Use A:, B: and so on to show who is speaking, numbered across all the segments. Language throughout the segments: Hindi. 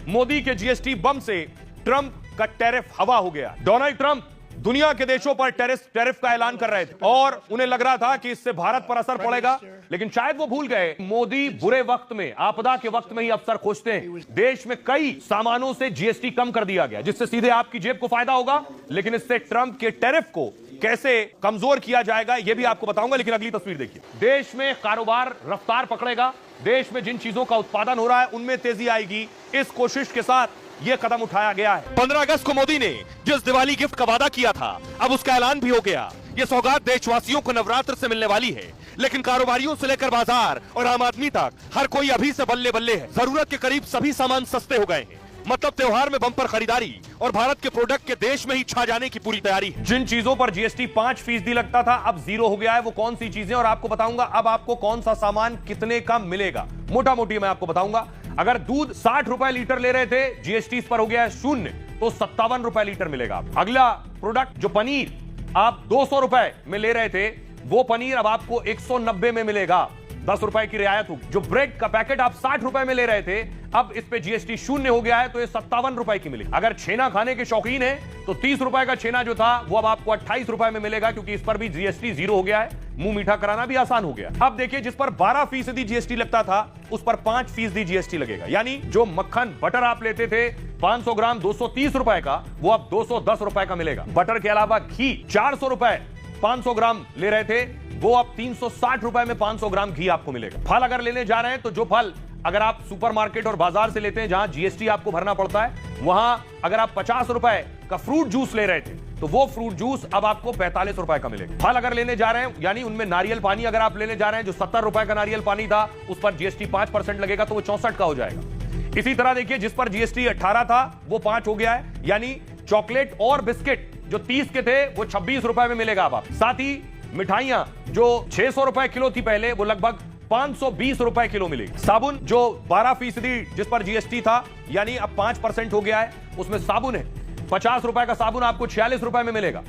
A: मोदी के जीएसटी बम से ट्रंप का टैरिफ हवा हो गया। डोनाल्ड ट्रंप दुनिया के देशों पर टैरिफ का ऐलान कर रहे थे और उन्हें लग रहा था कि इससे भारत पर असर पड़ेगा, लेकिन शायद वो भूल गए मोदी बुरे वक्त में, आपदा के वक्त में ही अवसर खोजते हैं। देश में कई सामानों से जीएसटी कम कर दिया गया जिससे सीधे आपकी जेब को फायदा होगा, लेकिन इससे ट्रंप के टैरिफ को कैसे कमजोर किया जाएगा यह भी आपको बताऊंगा। लेकिन अगली तस्वीर देखिए। देश में कारोबार रफ्तार पकड़ेगा, देश में जिन चीजों का उत्पादन हो रहा है उनमें तेजी आएगी, इस कोशिश के साथ यह कदम उठाया गया है। 15 अगस्त को मोदी ने जिस दिवाली गिफ्ट का वादा किया था अब उसका ऐलान भी हो गया। यह सौगात देशवासियों को नवरात्र से मिलने वाली है, लेकिन कारोबारियों से लेकर बाजार और आम आदमी तक हर कोई अभी से बल्ले बल्ले है। जरूरत के करीब सभी सामान सस्ते हो गए हैं, मतलब त्योहार में बम्पर खरीदारी और भारत के प्रोडक्ट के देश में ही छा जाने की पूरी तैयारी है। जिन चीजों पर जीएसटी 5% लगता था अब 0 हो गया है। वो कौन सी चीजें और आपको बताऊंगा अब आपको कौन सा सामान कितने का मिलेगा। मोटा मोटी मैं आपको बताऊंगा। अगर दूध 60 रुपए लीटर ले रहे थे, जीएसटी इस पर हो गया है 0, तो 57 रुपए लीटर मिलेगा। अगला प्रोडक्ट जो पनीर आप 200 रुपए में ले रहे थे, वो पनीर अब आपको 190 में मिलेगा, 10 रुपए की रियायत होगी। जो ब्रेड का पैकेट आप 60 रुपए में ले रहे थे, अब इस पे जीएसटी 0 हो गया है, तो ये 57 रुपए की मिलेगी। अगर छेना खाने के शौकीन है तो 30 रुपए का छेना जो था वो अब आपको 28 रुपए में मिलेगा, क्योंकि इस पर भी जीएसटी 0 हो गया है। मुंह मीठा कराना भी आसान हो गया। अब देखिए, जिस पर 12% जीएसटी लगता था उस पर 5% जीएसटी लगेगा। यानी जो मक्खन बटर आप लेते थे 500 ग्राम 230 रुपए का, वो अब 210 रुपए का मिलेगा। बटर के अलावा घी 400 रुपए 500 ग्राम ले रहे थे, वो अब 360 रुपए में 500 ग्राम घी आपको मिलेगा। फल अगर लेने जा रहे हैं तो जो फल अगर आप सुपरमार्केट और बाजार से लेते हैं जहां जीएसटी आपको भरना पड़ता है, वहां अगर आप 50 रुपए का फ्रूट जूस ले रहे थे तो वो फ्रूट जूस अब आपको 45 रुपए का मिलेगा। फल अगर लेने जा रहे हैं, यानी उनमें नारियल पानी अगर आप लेने जा रहे हैं, जो 70 रुपए का नारियल पानी था उस पर जीएसटी 5% लगेगा, तो वो 64 का हो जाएगा। इसी तरह देखिए, जिस पर जीएसटी 18 था वो 5 हो गया है, यानी चॉकलेट और बिस्किट जो 30 के थे वो 26 रुपए में मिलेगा अब आप। साथ ही मिठाइयां जो 600 रुपए किलो थी पहले, वो लगभग 520 रुपए किलो मिलेगी। साबुन जो 12% जिस पर जीएसटी था, यानी अब 5% हो गया है, उसमें साबुन है 50 रुपए का साबुन आपको 46 रुपए में मिलेगा।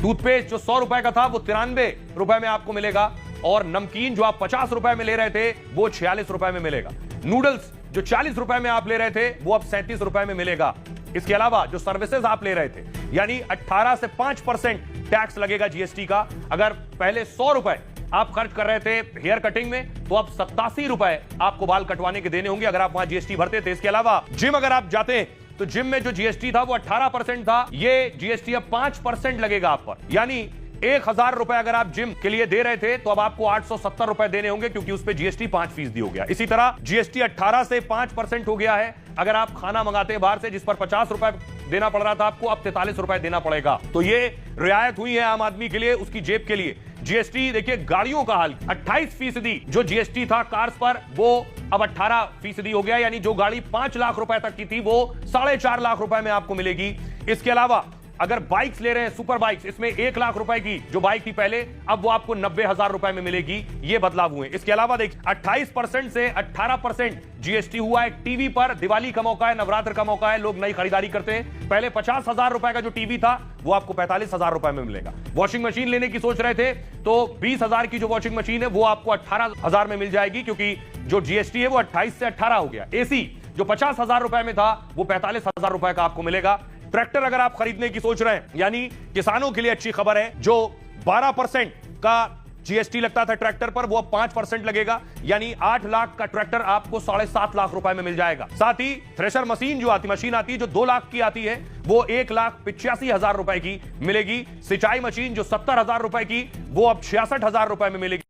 A: टूथपेस्ट जो 100 रुपए का था वो 93 रुपए में आपको मिलेगा, और नमकीन जो आप 50 रुपए में ले रहे थे वो 46 रुपए में मिलेगा। नूडल्स जो 40 रुपए में आप ले रहे थे वो अब 37 रुपए में मिलेगा। इसके अलावा जो सर्विसेज आप ले रहे थे, यानी 18 से 5% टैक्स लगेगा जीएसटी का। अगर पहले 100 रुपए आप खर्च कर रहे थे हेयर कटिंग में, तो अब 87 रुपए आपको बाल कटवाने के देने होंगे अगर आप वहां जीएसटी भरते थे। इसके अलावा जिम अगर आप जाते हैं तो जिम में जो जीएसटी था वो 18% था, ये जीएसटी अब 5% लगेगा आप पर। यानी 1000 रुपए अगर आप जिम के लिए दे रहे थे तो अब आपको 870 रुपए देने होंगे, क्योंकि उस पर जीएसटी 5% हो गया। इसी तरह जीएसटी 18 से 5% हो गया है अगर आप खाना मंगाते हैं बाहर से, जिस पर 50 रुपए देना पड़ रहा था आपको, अब 43 रुपए देना पड़ेगा। तो ये रियायत हुई है आम आदमी के लिए, उसकी जेब के लिए। जीएसटी देखिए, गाड़ियों का हाल 28% जो जीएसटी था कार्स पर, वो अब 18% हो गया। यानी जो गाड़ी 5 लाख रुपए तक की थी वो 4.5 लाख रुपए में आपको मिलेगी। इसके अलावा अगर बाइक्स ले रहे हैं, सुपर बाइक्स, इसमें 1 लाख रुपए की जो बाइक थी पहले, अब वो आपको 90,000 रुपए में मिलेगी। ये बदलाव हुए। इसके अलावा देखिए, 28% से 18% जीएसटी हुआ है टीवी पर। दिवाली का मौका है, नवरात्र का मौका है, लोग नई खरीदारी करते हैं। पहले 50,000 रुपए का जो टीवी था वो आपको 45,000 रुपए में मिलेगा। वॉशिंग मशीन लेने की सोच रहे थे तो 20,000 की जो वॉशिंग मशीन है वो आपको 18,000 में मिल जाएगी, क्योंकि जो जीएसटी है वो 28 से 18 हो गया। एसी जो 50,000 रुपए में था वो 45,000 रुपए का आपको मिलेगा। ट्रैक्टर अगर आप खरीदने की सोच रहे हैं, यानी किसानों के लिए अच्छी खबर है, जो 12% का जीएसटी लगता था ट्रैक्टर पर, वो अब 5% लगेगा। यानी 8 लाख का ट्रैक्टर आपको 7.5 लाख रुपए में मिल जाएगा। साथ ही थ्रेशर मशीन जो मशीन आती है जो 2 लाख की आती है, वो 1,85,000 रुपए की मिलेगी। सिंचाई मशीन जो 70,000 रुपए की, वो अब 66,000 रुपए में मिलेगी।